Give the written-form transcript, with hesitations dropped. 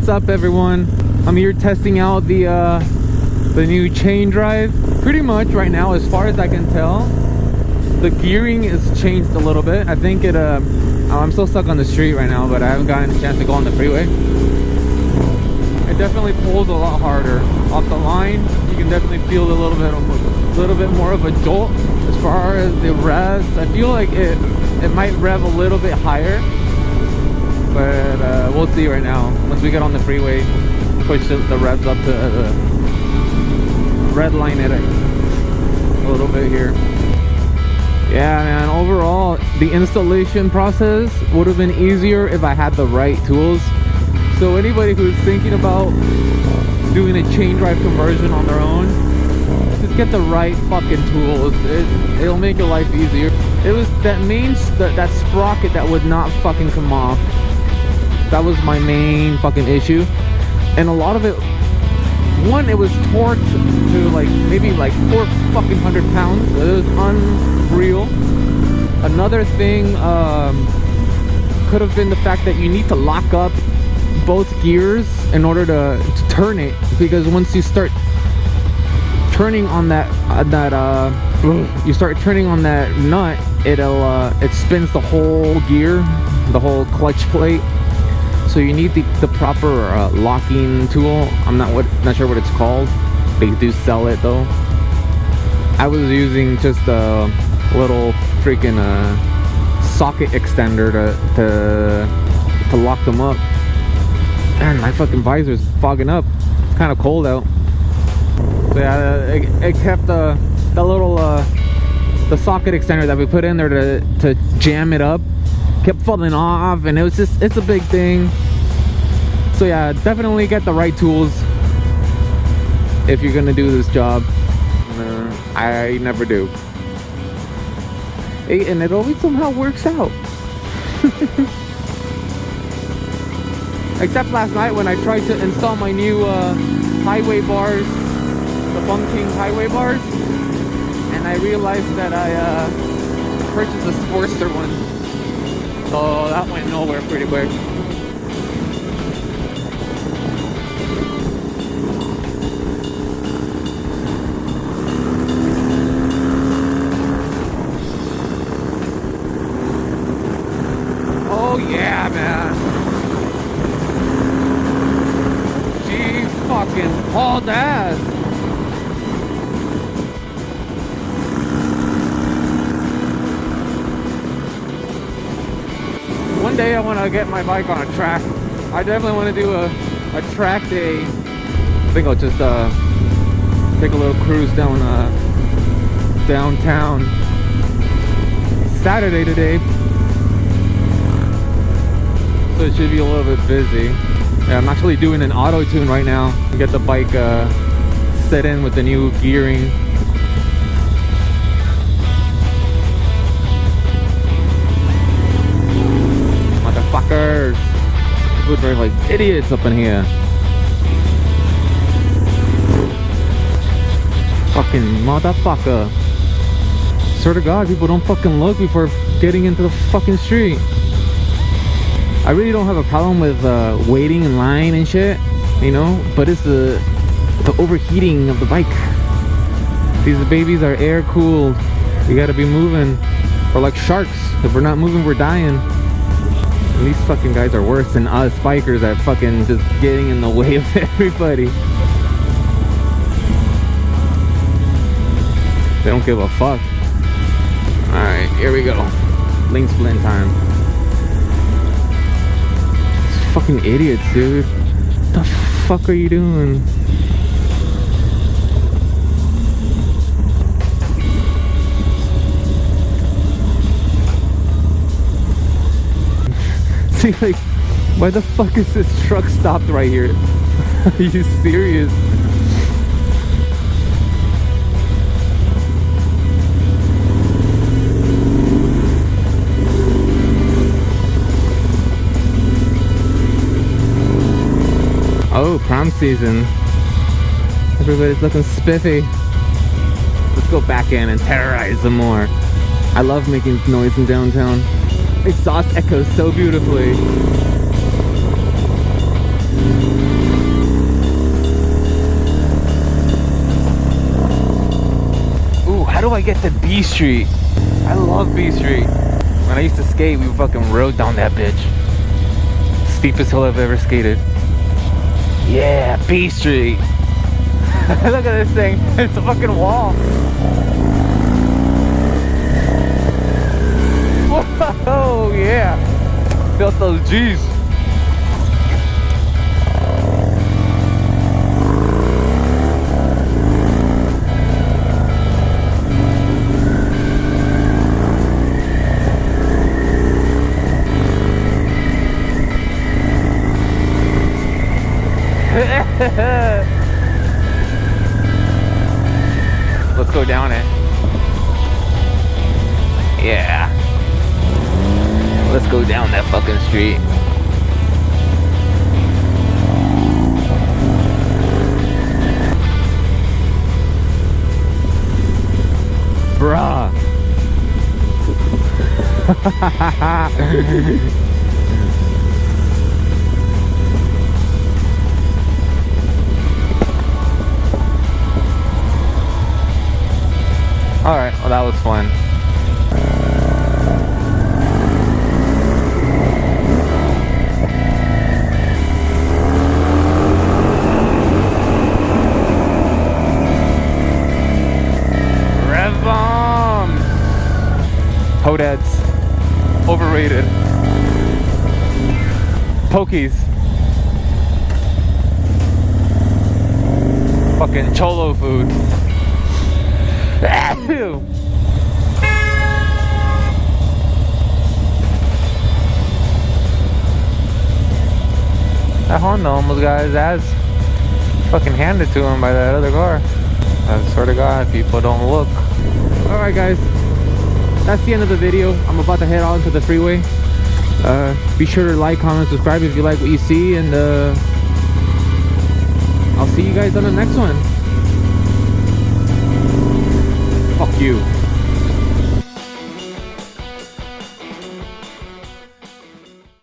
What's up, everyone? I'm here testing out the new chain drive. Pretty much right now, as far as I can tell, the gearing is changed a little bit. I think it I'm still stuck on the street right now, but I haven't gotten a chance to go on the freeway. It definitely pulls a lot harder off the line. You can definitely feel a little bit more of a jolt. As far as the revs, I feel like it might rev a little bit higher, but we'll see right now. Once we get on the freeway, push the revs up to red line it a little bit here. Yeah, man, overall the installation process would have been easier if I had the right tools. So anybody who's thinking about doing a chain drive conversion on their own, just get the right fucking tools. It'll make your life easier. It was that sprocket that would not fucking come off. That was my main fucking issue. And a lot of it, one, it was torqued to like maybe like 400 pounds. It was unreal. Another thing could have been the fact that you need to lock up both gears in order to turn it, because once you start turning on that nut, it spins the whole gear, the whole clutch plate. So you need the proper locking tool. I'm not sure what it's called. They do sell it though. I was using just a little freaking socket extender to lock them up. Man, my fucking visor's fogging up. It's kind of cold out. So yeah, it kept the little the socket extender that we put in there to jam it up kept falling off, and it's a big thing. So yeah, definitely get the right tools if you're gonna do this job. I never do. And it always somehow works out. Except last night when I tried to install my new highway bars, the Bung King highway bars, and I realized that I purchased a Sportster one. So that went nowhere pretty quick. Oh yeah, man. She fucking hauled ass. One day I want to get my bike on a track. I definitely want to do a track day. I think I'll just take a little cruise down downtown. Saturday today, so it should be a little bit busy. Yeah, I'm actually doing an auto tune right now to get the bike set in with the new gearing. Motherfuckers! We're like idiots up in here. Fucking motherfucker. Swear to God, people don't fucking look before getting into the fucking street. I really don't have a problem with waiting in line and shit, you know, but it's the overheating of the bike. These babies are air cooled. You gotta be moving. We're like sharks. If we're not moving, we're dying. And these fucking guys are worse than us bikers at fucking just getting in the way of everybody. They don't give a fuck. Alright, here we go. Link split time. Fucking idiots, dude. What the fuck are you doing? See, like, why the fuck is this truck stopped right here? Are you serious? Oh, prom season. Everybody's looking spiffy. Let's go back in and terrorize them more. I love making noise in downtown. Exhaust echoes so beautifully. I get to B Street. I love B Street. When I used to skate, we fucking rode down that bitch. Steepest hill I've ever skated. Yeah, B Street. Look at this thing. It's a fucking wall. Whoa, yeah. Felt those G's. Let's go down it. Yeah. Let's go down that fucking street. Bruh. Alright, well that was fun. Rev bombs! Hodeads. Overrated. Pokies. Fucking cholo food. That Honda almost got his ass fucking handed to him by that other car. I swear to God, people don't look. Alright guys, that's the end of the video. I'm about to head out into the freeway. Be sure to like, comment, subscribe if you like what you see, and I'll see you guys on the next one. Fuck you.